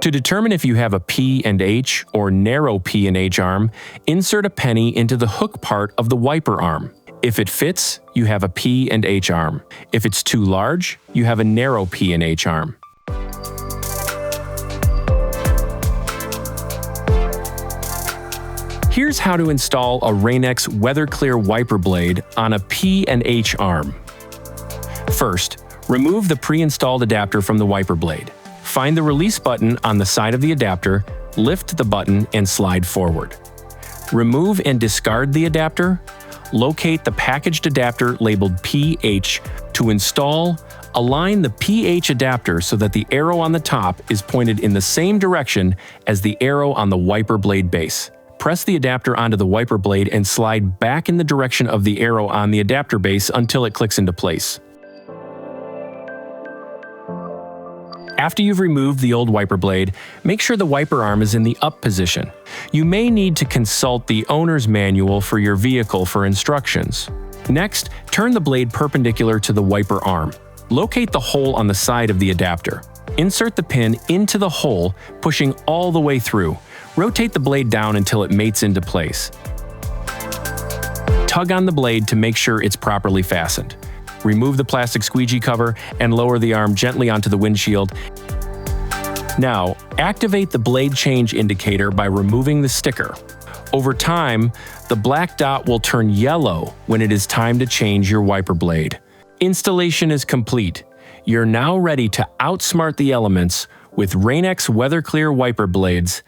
To determine if you have a P and H or narrow P and H arm, insert a penny into the hook part of the wiper arm. If it fits, you have a P and H arm. If it's too large, you have a narrow P and H arm. Here's how to install a Rain-X WeatherClear wiper blade on a P and H arm. First, remove the pre-installed adapter from the wiper blade. Find the release button on the side of the adapter, lift the button, and slide forward. Remove and discard the adapter. Locate the packaged adapter labeled PH. To install, align the PH adapter so that the arrow on the top is pointed in the same direction as the arrow on the wiper blade base. Press the adapter onto the wiper blade and slide back in the direction of the arrow on the adapter base until it clicks into place. After you've removed the old wiper blade, make sure the wiper arm is in the up position. You may need to consult the owner's manual for your vehicle for instructions. Next, turn the blade perpendicular to the wiper arm. Locate the hole on the side of the adapter. Insert the pin into the hole, pushing all the way through. Rotate the blade down until it mates into place. Tug on the blade to make sure it's properly fastened. Remove the plastic squeegee cover and lower the arm gently onto the windshield. Now, activate the blade change indicator by removing the sticker. Over time, the black dot will turn yellow when it is time to change your wiper blade. Installation is complete. You're now ready to outsmart the elements with Rain-X WeatherClear wiper blades